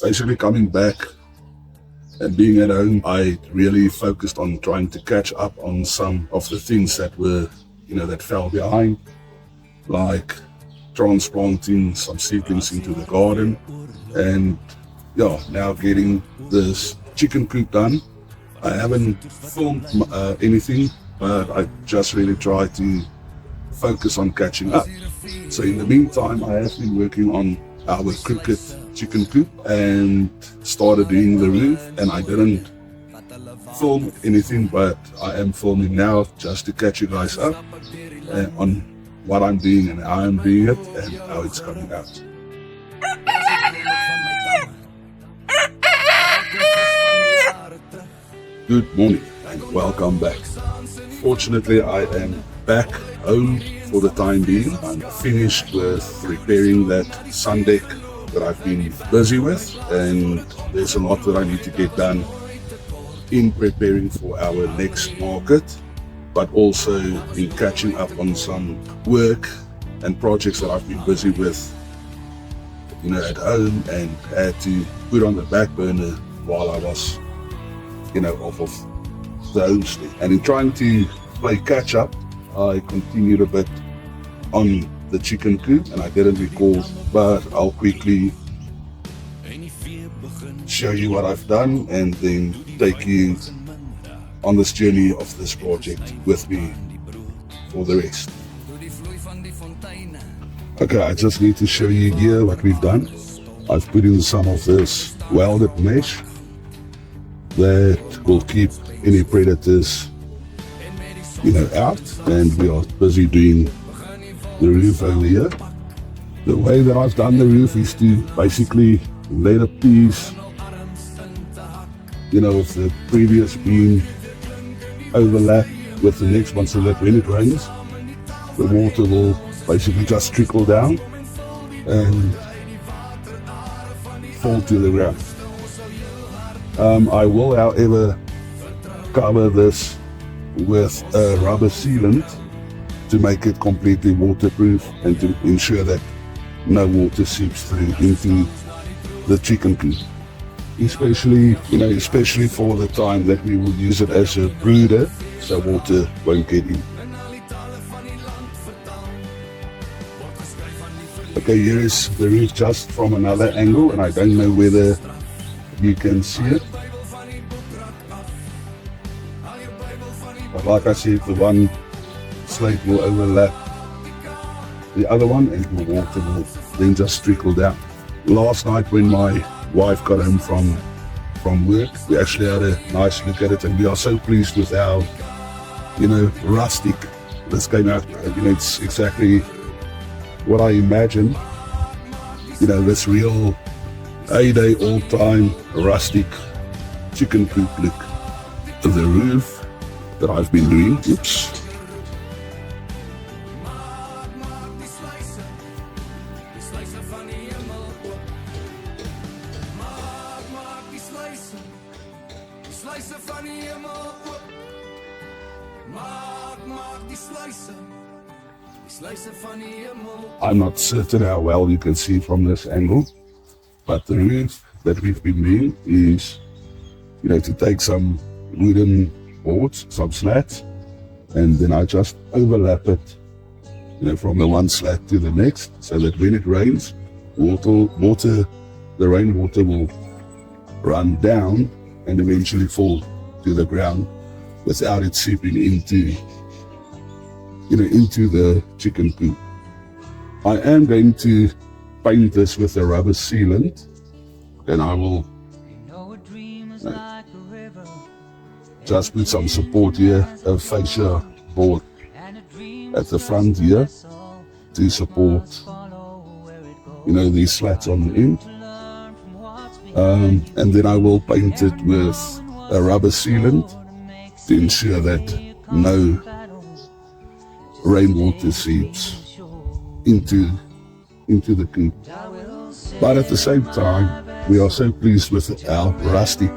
basically coming back and being at home, I really focused on trying to catch up on some of the things that were, that fell behind, like transplanting some seedlings into the garden, and now getting this chicken coop done. I haven't filmed anything, but I just really try to focus on catching up. So in the meantime, I have been working on our cricket chicken coop and started doing the roof, and I didn't film anything, but I am filming now just to catch you guys up on what I'm doing and how I'm doing it and how it's coming out. Good morning and welcome back. Fortunately, I am back home for the time being. I'm finished with repairing that sun deck that I've been busy with, and there's a lot that I need to get done in preparing for our next market, but also in catching up on some work and projects that I've been busy with, at home, and had to put on the back burner while I was, off of the homestead. And in trying to play catch up, I continued a bit on the chicken coop, and I didn't record, but I'll quickly show you what I've done and then take you on this journey of this project with me for the rest. Okay, I just need to show you here what we've done. I've put in some of this welded mesh that will keep any predators out, and we are busy doing the roof over here. The way that I've done the roof is to basically let a piece of the previous beam overlap with the next one, so that when it rains, the water will basically just trickle down and fall to the ground. I will, however, cover this with a rubber sealant to make it completely waterproof and to ensure that no water seeps through into the chicken coop. Especially for the time that we will use it as a brooder, so water won't get in. Okay, here is the roof just from another angle, and I don't know whether you can see it. But like I said, the one slate will overlap the other one, and the water will then just trickle down. Last night when my wife got home from work, we actually had a nice look at it, and we are so pleased with how rustic this came out. It's exactly what I imagined, this real heyday, all-time rustic chicken coop look. The roof that I've been doing, I'm not certain how well you can see from this angle, but the roof that we've been doing is, to take some wooden boards, some slats, and then I just overlap it, from the one slat to the next, so that when it rains, the rainwater will run down and eventually fall to the ground without it seeping into the chicken coop. I am going to paint this with a rubber sealant, and I will just put some support here, a fascia board at the front here to support these slats on the end, and then I will paint it with a rubber sealant to ensure that no rainwater seeps into the coop. But at the same time, we are so pleased with how rustic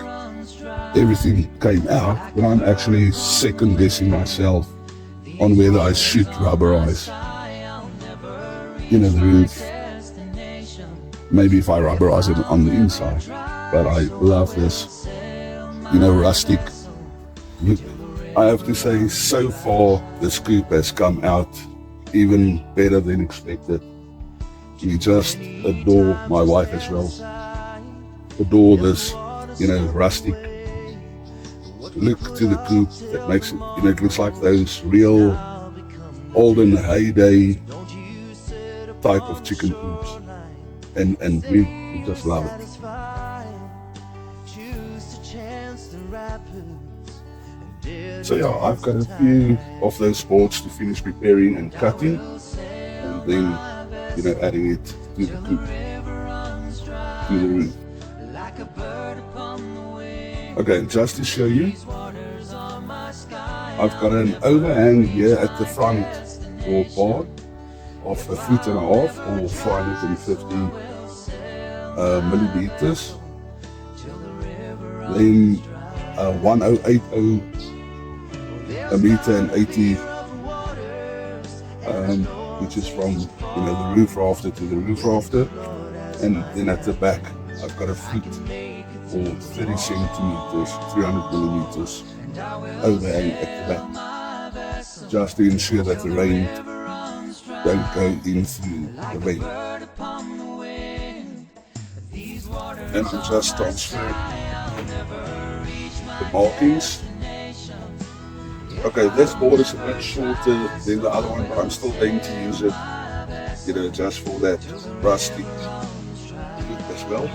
everything came out that I'm actually second guessing myself on whether I should rubberize the roof maybe if I rubberize it on the inside. But I love this, rustic. I have to say, so far this coop has come out even better than expected. We just adore, my wife as well, adore this, rustic look to the coop that makes it, it looks like those real olden heyday type of chicken coops. And we just love it. So yeah, I've got a few of those boards to finish preparing and cutting, and then adding it to the coop, to the roof. Okay, just to show you, I've got an overhang here at the front or part of 1.5 feet or 450 millimeters. Then 1080 a meter and 80, which is from the roof rafter to the roof rafter, and then at the back I've got a foot or 30 centimeters, 300 millimeters overhang at the back, just to ensure that the rain don't go in through the rain. And to just transfer the markings. Okay, this board is a bit shorter than the other one, but I'm still going to use it, just for that rustic look as well.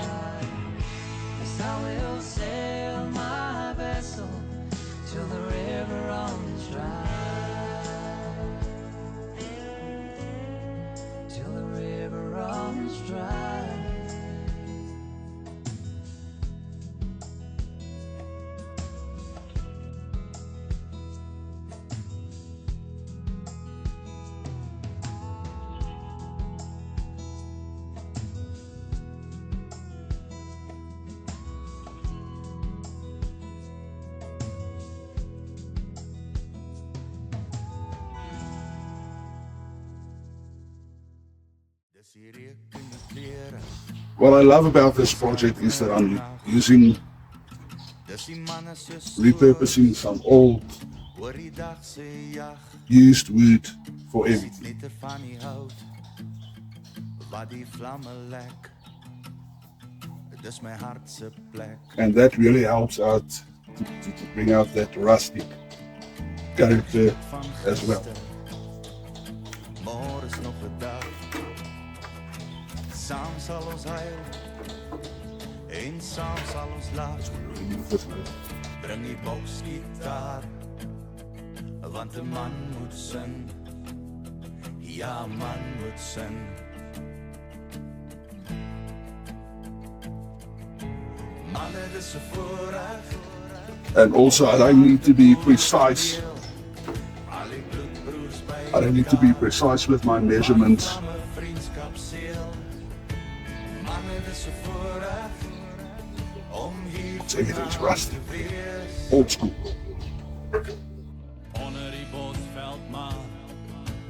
What I love about this project is that I'm repurposing some old, used wood for everything. And that really helps out to bring out that rustic character as well. Saam sal ons huil en saam sal ons lag. Bring die boksgitaar, want 'n man moet sing. Ja, man moet sing. Manne, dis 'n voorreg. And also I don't need to be precise. I don't need to be precise with my measurements. Everything's rustic, old school. Onder die bosveld maar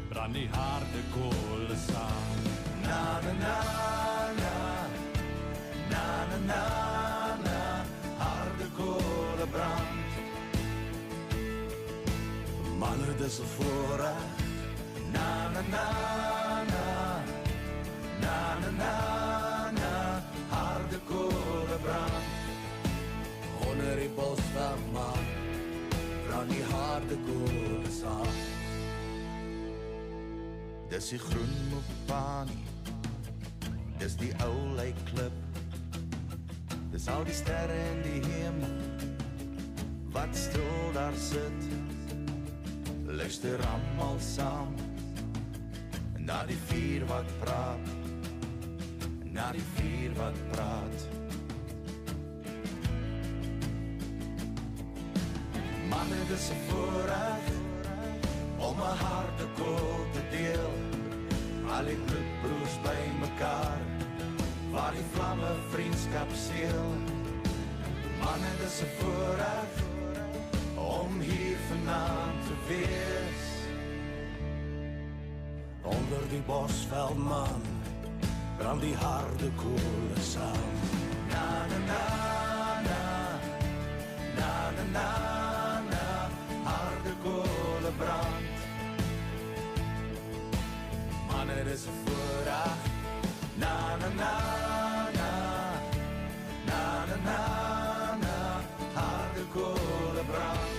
brand die harde kolle saam. Na na na na na na na na harde kolle brand. Manne, dis 'n voorreg. Na na na na na na na na harde kolle brand. Onder die bosveld maar brand die harde kolle saam. Dis die groen mopani, dis die ou lijkklip, dis al die sterre in die hemel wat stil daar sit. Luister almal saam na die vuur wat praat, na die vuur wat praat. Manne, dis 'n voorreg om 'n harde koel te deel. Al die bloedbroers by mekaar, waar die vlamme vriendskap seël. Manne, dis 'n voorreg om hier vanaand te wees. Onder die bosveld man, brand die harde koole saam. Na na na na, na na na na, harde koole brand. Man, het is 'n voorreg. Na na na na, na na na na, harde koole brand.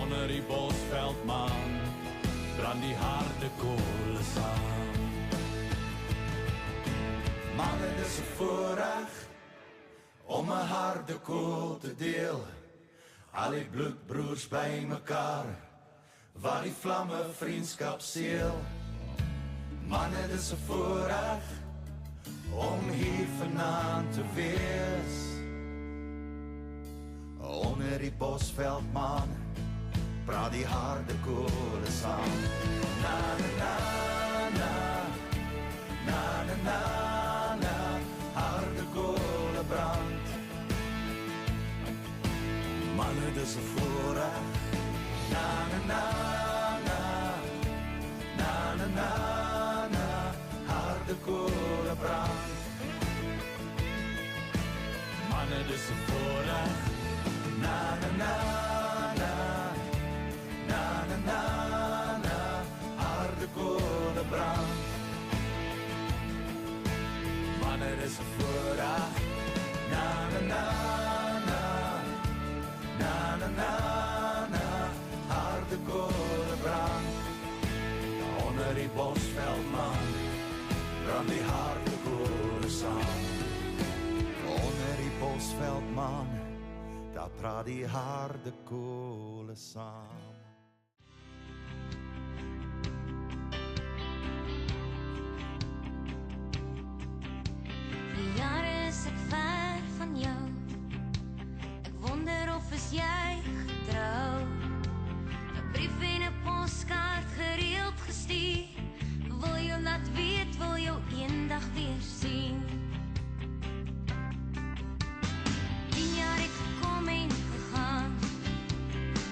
Onder die bosveld, man, brand die harde koole saam. Man, het is 'n voorreg om 'n harde kool te deel. Al die bloedbroers by mekaar, waar die vlamme vriendskap seel. Man, het is 'n voorreg om hier vanaand te wees. Onder die bosveld, man, praat die harde koole saam. Na na na na, na na na na, harde koole brand. Man, het is 'n voorreg. Na na na na, na na na na, harde koole brand. Man, het is 'n voorreg. Na na na na, na na na na, harde koole brand. Man, het is 'n voorreg. Na na na na, na na na na, harde koole brand. Onder die bosveld, man, brand die harde koole saam. Onder die bosveld, man, daar praat die harde koole saam. Die jare is ek ver van jou. Ek wonder of is jy getrou. 'n brief en 'n poskaart gereeld gestuur. Wil jou laat weet, wil jou eendag weer sien. 10 jaar het gekom en gegaan.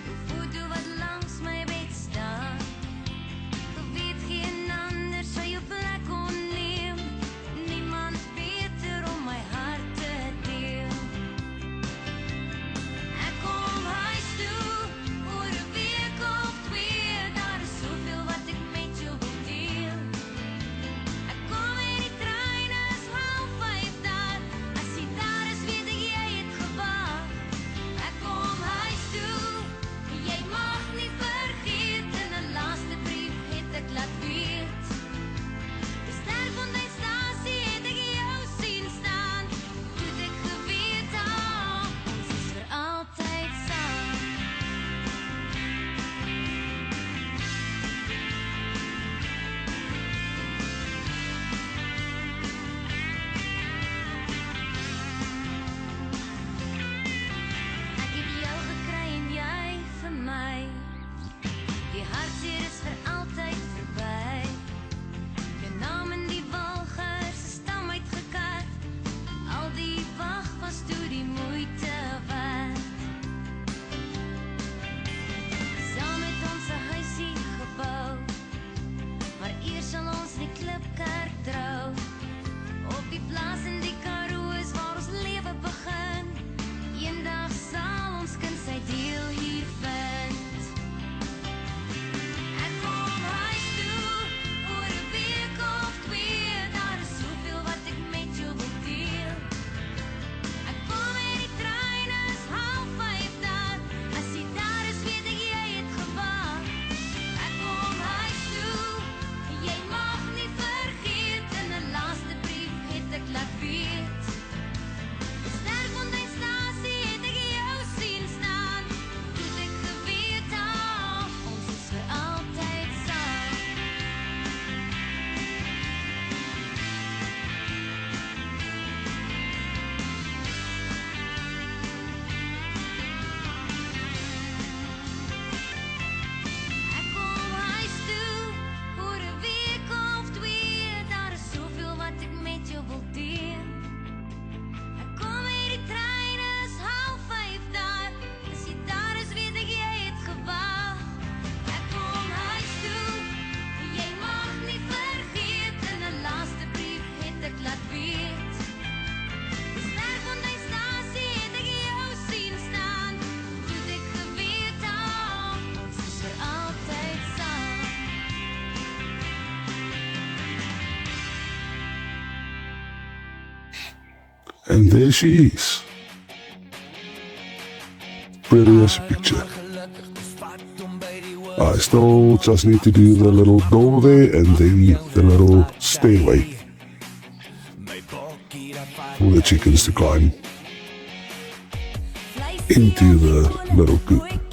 Jou foto wat langs my bed staan. Geweet geen ander sal jou plek onneem. Niemand beter om my hart te And there she is. Pretty as a picture. I still just need to do the little door there and then the little stairway for the chickens to climb into the little coop.